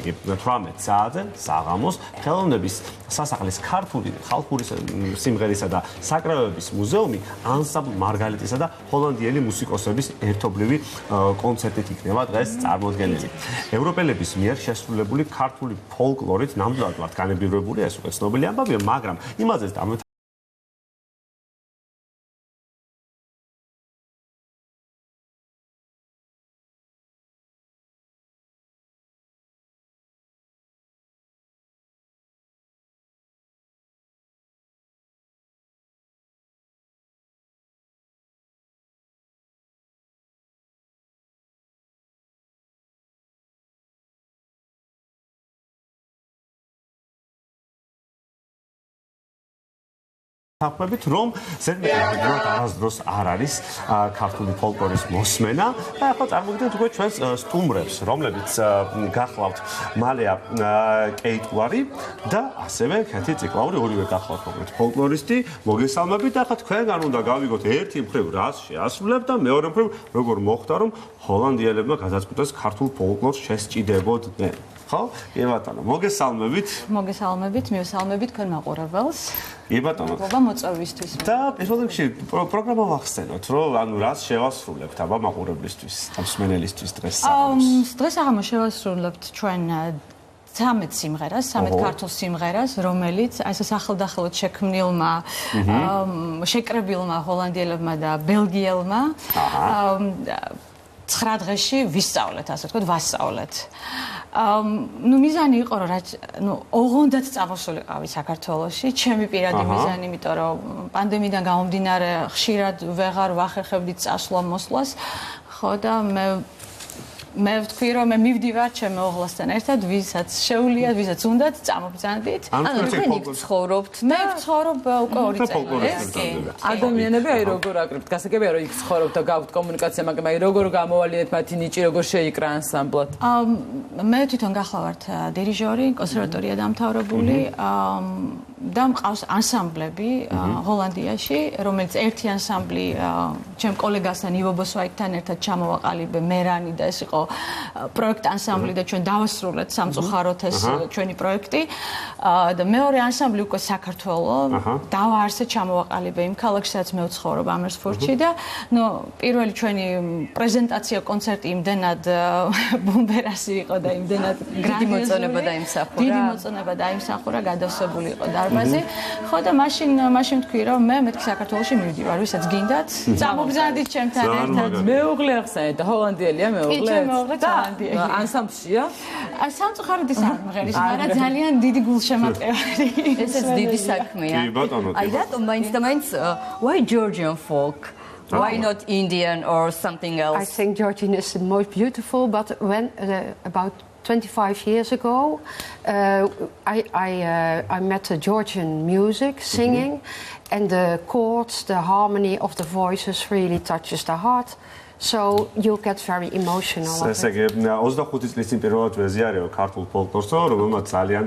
18 საათზე საღამოს ხელოვნების სასახლის ქართული ხალხური სიმღერისა და საკრავების მუზეუმი ანსამბლ მარგალიტისა და ჰოლანდიელი მუსიკოსების ერთობლივი კონცერტით იქნება დღეს წარმოდგენილი. ევროპელების მიერ შესრულებული ქართული ფოლკლორით ნამდვილად ვართ განებირებული, ეს უკვე ცნობილი ამბავია, მაგრამ იმაზეც Tapmებით რომ ზედმეტად არასდროს არ არის ქართული ფოლკლორის მოსმენა და ახლა წარმოგიდგენთ უკვე ჩვენს სტუმრებს, რომლებიც გახლავთ მალეა კეიტუარი და ასევე ქეთი ციკლაური ორივე გახლავთ მოკლედ ფოლკლორისტი, მოგესალმებით და ახლა თქვენგან უნდა გავიგოთ ერთი მხრივ რას შეასრულებთ და მეორე მხრივ როგორ მოხდა რომ ჰოლანდიელებმა გადაწყვიტეს ქართულ ფოლკლორს შესჭიდებოდნენ. ხო? კი ბატონო, მოგესალმებით. მოგესალმებით, მივესალმებით თქვენ მაყურებელს. კი ბატონო. მადლობა მოწვევისთვის. და პირველ რიგში პროგრამა ვახსენოთ, რომ ანუ რას შევასრულებთ აბა მაყურებლისთვის, მსმენელისთვის დღეს საღამოს. დღეს საღამოს შევასრულებთ ჩვენ 13 სიმღერას, 13 ქართულ სიმღერას, რომელიც ესე სახელდახელოდ შექმნილმა შეკრებილმა ჰოლანდიელებმა და ბელგიელმა 9 დღეში ვისწავლეთ, ასე ვთქვათ, ვასწავლეთ. მიზანი იყო რომ ოღონდად წამოსულიყავი საქართველოში, ჩემი პირადი მიზანი, იმიტომ რომ პანდემიიდან გამომდინარე ხშირად ვეღარ ვახერხებდით წასვლა-მოსვლას, ხო და მე ვთქვი რომ მე მივდივარ ჩემ მეუღლესთან ერთად, ვისაც შეუძლიათ, ვისაც უნდათ წამობრძანდით. ანუ თქვენ იქ ცხოვრობთ. მე ვცხოვრობ უკვე 2 წელი. ადამიანები აი როგორ აკრებთ, გასაგებია რომ იქ ცხოვრობთ და გაქვთ კომუნიკაცია, მაგრამ აი როგორ გამოვალინეთ მათი ნიჭი, როგორ შეიკრა ანსამბლად? მე თვითონ გახლავართ დირიჟორი, კონსერვატორია დამთავრებული და მყავს ანსამბლები ჰოლანდიაში, რომელიც ერთი ანსამბლი ჩემ კოლეგასთან ივო ბოსვაიტთან ერთად ჩამოვაყალიბე მერანი და ეს იყო პროექტ ანსამბლი და ჩვენ დავასრულეთ სამწუხაროდ ეს ჩვენი პროექტი და მეორე ანსამბლი უკვე საქართველოს დავაარსეთ ჩამოვაყალიბე იმ ქალაქში სადაც მე ვცხოვრობ ამერსფორტში და პირველი ჩვენი პრეზენტაცია კონცერტი იმდენად ბუმბერასი იყო და იმდენად დიდი მოწონება დაიმსახურა გადავსებული იყო დარბაზი ხო და მაშინ თქვი რომ მე მეთქი საქართველოში მივდივარ ვისაც გინდათ წამობრძანდით ჩემთან ერთად მეუღლე ახსენეთ და ჰოლანდიელია მეუღლე და ანსამბლშია სამწუხაროდ ის არ მღერის, მაგრამ ძალიან დიდი გულშემატკივარი. ესეც დიდი საქმეა. აი რატომ მაინც და მაინც why Georgian folk? Why not Indian or something else? I think Georgian is the most beautiful, but when about 25 years ago, I met Georgian music, singing, and the chords, the harmony of the voices really touches the heart. So you get very emotional. ესე იგი 25 წლის წინ პირველად ვეზიარეო ქართულ ფოლკლორს, რომელმაც ძალიან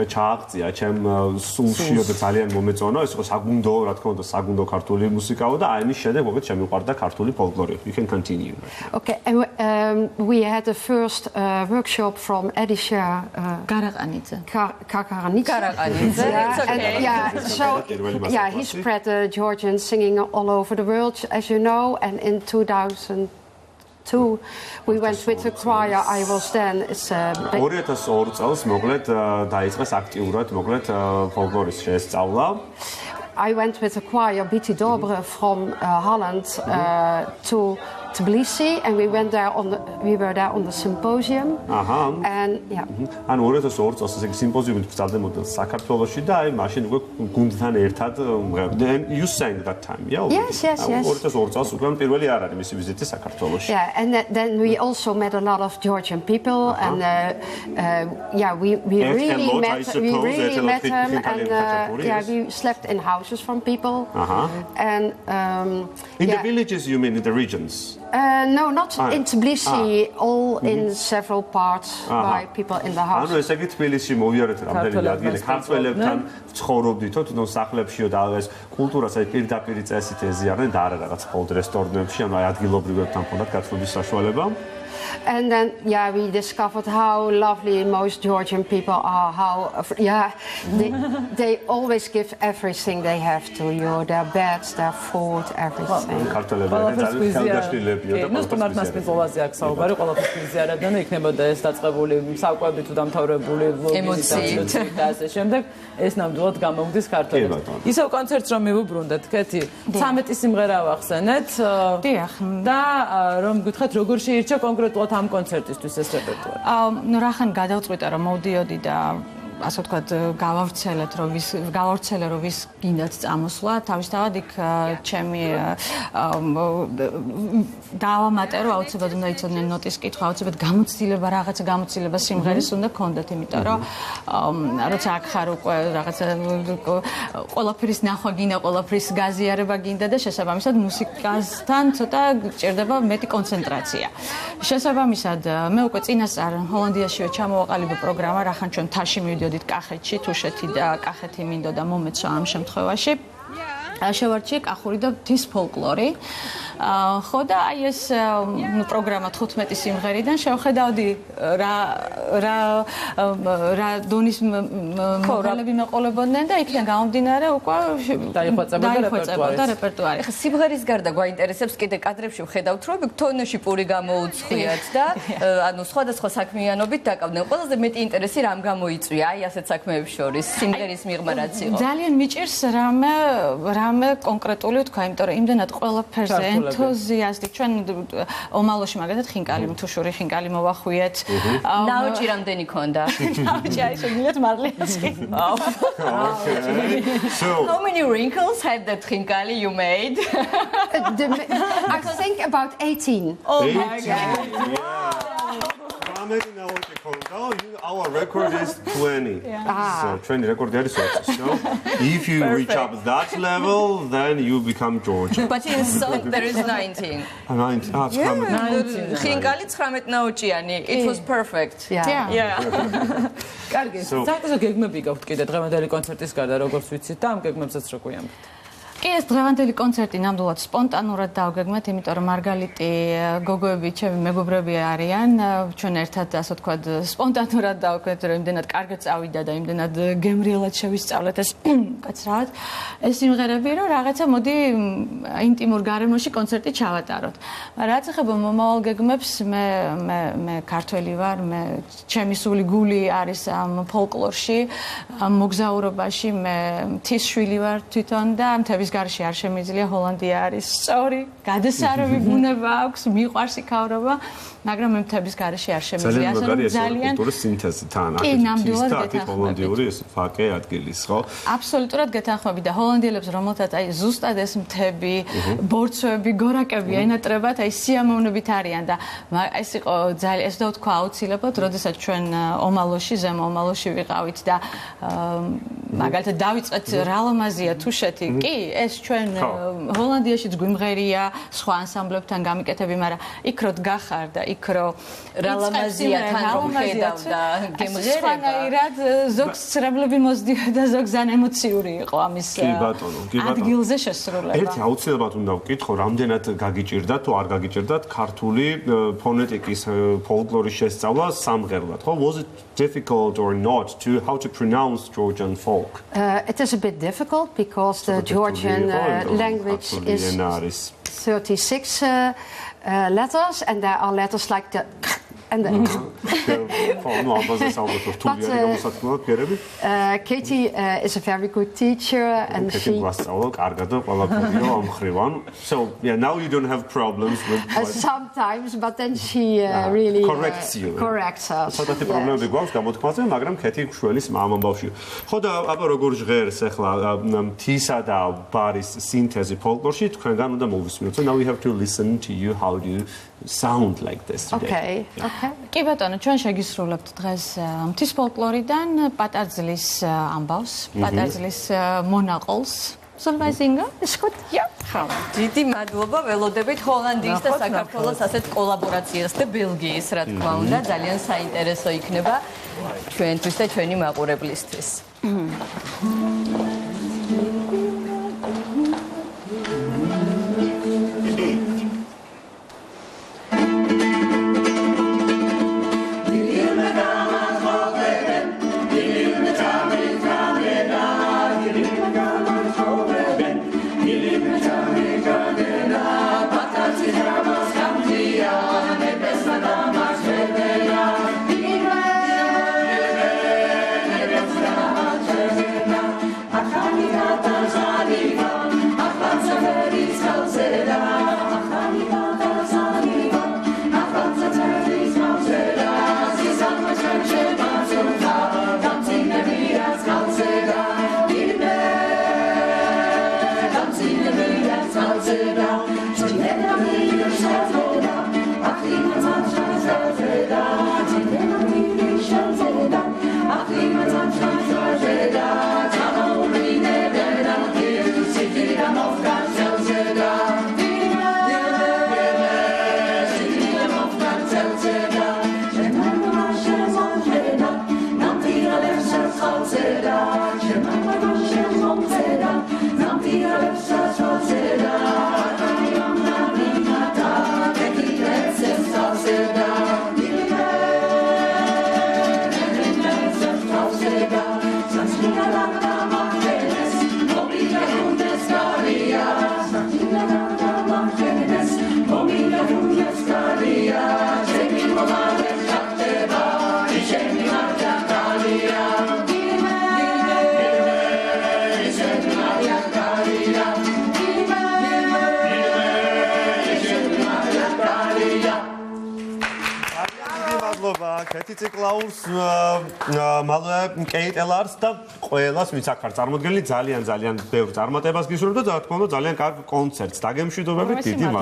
ჩააღწია ჩემ სულშიო და ძალიან მომეწონა, ეს იყო საგუნდო, რა თქმა უნდა, საგუნდო ქართული მუსიკაო და აი მის შემდეგ მოგეთ შემიყვარდა ქართული ფოლკლორი. You can continue. Okay, and we had the first workshop from Edisha Karaqanidze. So he spread Georgian singing all over the world, as you know, and in 2002 we went with the choir. I was then 2002 წელს მოკლედ დაიწყეს აქტიურად მოკლედ ფოლკლორის შესწავლა. I went with the choir Biti Dobre from Holland to Tbilisi and we were there on the symposium. And yeah. ანუ 2002 წელს ეს სიმპოზიუმი გრძელდებოდა საქართველოში და აი მაშინ უკვე გუნდთან ერთად you sang that time. Yes. 2002 წელს უკვე პირველი არ არის მისი ვიზიტი საქართველოში. Yeah, and then we also met a lot of Georgian people and we really met them and we slept in houses from people. And in the villages you mean in the regions? No, not in Tbilisi, all in several parts by people in the house. ანუ ესე იგი თბილისში მოვიარეთ რამდენიმე ადგილი ქართველებთან ცხოვრობდითო თვითონ სახლებშიო და ეს კულტურას აი პირდაპირ წესით ეზიარნენ და არა რაღაც მხოლოდ რესტორნებში, ანუ აი ადგილობრივებთან ხონდათ გაცნობის საშუალება. And then, we discovered how lovely most Georgian people are. How, they always give everything they have to you, their beds, their food, everything. ეს ნამდვილად გამოგდის ქართველებს. ისევ კონცერტს რომ მივუბრუნდეთ, კეთი, 13 სიმღერა ავახსენეთ. დიახ. და რომ გითხრათ, როგორ შეირჩა კონკრეტულად ამ კონცერტისთვის ეს რეპერტუარი? ნუ რახან გადავწყვიტა რომ მოვდიოდი და ასე ვთქვათ, გავავრცელე რომ ვის გინდათ წამოსვლა, თავისთავად იქ ჩემი დავამატე რომ აუცილებლად უნდა იცოდნენ ნოტის კითხვა, აუცილებლად რაღაცა გამოცდილება სიმღერის უნდა გქონდეთ, იმიტომ რომ როცა აქ ხარ უკვე რაღაცა ყველაფრის ნახვა გინდა, ყველაფრის გაზიარება გინდა და შესაბამისად მუსიკასთან ცოტა გჭირდება მეტი კონცენტრაცია. შესაბამისად მე უკვე წინასწარ ჰოლანდიაშივე ჩამოვაყალიბე პროგრამა, რახან ჩვენ თაში მივიდოდით კახეთში, თუშეთი და კახეთი მინდოდა მომეცვა ამ შემთხვევაში. შევარჩიე კახური და ღვთის ფოლკლორი. ხო და აი ეს პროგრამა 15 სიმღერიდან შევხედავდი რა დონის მოყოლები მეყოლებოდნენ და იქიდან გამომდინარე უკვე დაიხვეწებოდა რეპერტუარი. ხა სიმღერის გარდა გვაინტერესებს კიდე კადრებში ვხედავთ რომ თონეში პური გამოუწყვიათ და ანუ სხვადასხვა საქმიანობით დაკავდნენ. ყველაზე მეტი ინტერესი რამ გამოიწვია აი ასეთ საქმეებს შორის სიმღერის მიღმა რაც იყო? ძალიან მიჭირს რამე კონკრეტული თქვა, იმიტომ რომ იმდენად ყველაფერზე ენთუზიასტი ჩვენ ომალოში მაგალითად ხინკალი თუშური ხინკალი მოვახვიეთ. ნაოჭი რამდენი ქონდა? ნაოჭი აი შეგიძლიათ მარლიასი. How many wrinkles had that ხინკალი you made? I think about 18. Oh my god. Our record is 20. So 20 record is so if you reach up that level, then you become Georgian. But in song there is 19. 19. ხინკალი 19 ნაოჭიანი. It was perfect. Yeah. კარგი. საერთოდ გეგმები გაქვთ კიდე დღევანდელი კონცერტის გარდა, როგორც ვიცით და ამ გეგმებსაც რო გვიამბობთ. კი ეს დღევანდელი კონცერტი ნამდვილად სპონტანურად დავგეგმეთ, იმიტომ რომ მარგალიტი გოგოები ჩემი მეგობრები არიან, ჩვენ ერთად ასე ვთქვათ სპონტანურად დავგეგმეთ, რომ იმდენად კარგად წავიდა და იმდენად გემრიელად შევისწავლეთ ეს კაცრავად ეს სიმღერები, რომ რაღაცა მოდი ინტიმურ გარემოში კონცერტი ჩავატაროთ. რაც ეხება მომავალ გეგმებს, მე ქართველი ვარ, მე ჩემი სული გული არის ამ ფოლკლორში, ამ მოგზაურობაში, მე მთის შვილი ვარ თვითონ და მთების გარშე არ შემიძლია ჰოლანდია არის სწორი, გადასარევი ბუნება აქვს, მიყვარს იქავრობა, მაგრამ მე მთების გარშე არ შემიძლია, ასე რომ ძალიან კულტურის სინთეზი თან კი, ნამდვილად გეთანხმებით. ჰოლანდიური ეს ფაკე ადგილის, ხო? აბსოლუტურად გეთანხმებით და ჰოლანდიელებს რომელთაც აი ზუსტად ეს მთები, ბორცვები, გორაკები ენატრებათ, აი სიამოვნებით არიან და ეს იყო ძალიან ეს დავთქვა აუცილებლად, როდესაც ჩვენ ომალოში, ზემო ომალოში ვიყავით და მაგალითად დავიწყეთ რა ლამაზია თუშეთი, კი ეს ჩვენ ჰოლანდიაშიც გვიმღერია სხვა ანსამბლებთან გამიკეთები, მაგრამ იქ რო გახარ და იქ რო რა ლამაზია თან რომ ხედავდა გემღერება. სხვანაირად ზოგს ცრემლები მოსდიოდა, ზოგს ძალიან ემოციური იყო ამის ადგილზე შესრულება. ერთი აუცილებლად უნდა ვკითხო, რამდენად გაგიჭირდათ თუ არ გაგიჭირდათ ქართული ფონეტიკის ფოლკლორის შესწავლა სამღერლად, ხო? Was it difficult or not to how to pronounce Georgian folk? It is a bit difficult because the Georgian language is 36 letters, and there are letters like the and the Katie is a very good teacher and she so yeah, now you don't have problems with sometimes, but then she really corrects you. Corrects us. So that the problem becomes გამოთქმაზე, მაგრამ ქეთი შველის მამამ ბავშვი. ხო და აბა როგორ ჟღერს ახლა მთისა და ბარის სინთეზი ფოლკლორში თქვენგან უნდა მოვისმინოთ. So now we have to listen to you how do you sound like this today. Okay. კი ბატონო, ჩვენ შეგისრულებთ დღეს მთის ფოლკლორიდან პატარძლის ამბავს, პატარძლის მონაყოლს. Solvaisinga, is good. Ja, ხავა. დიდი მადლობა, ველოდებით ჰოლანდიის და საქართველოს ასეთ კოლაბორაციას და ბელგიის, რა თქმა უნდა, ძალიან საინტერესო იქნება ჩვენთვის და ჩვენი მაყურებლისთვის. კეთი ციკლაურს მალე კეიტ ელარს და ყველას ვინც აქ ხარ წარმოდგენილი ძალიან ბევრ წარმატებას გისურვებთ და რა თქმა უნდა ძალიან კარგ კონცერტს დაგემშვიდობებით დიდი მადლობა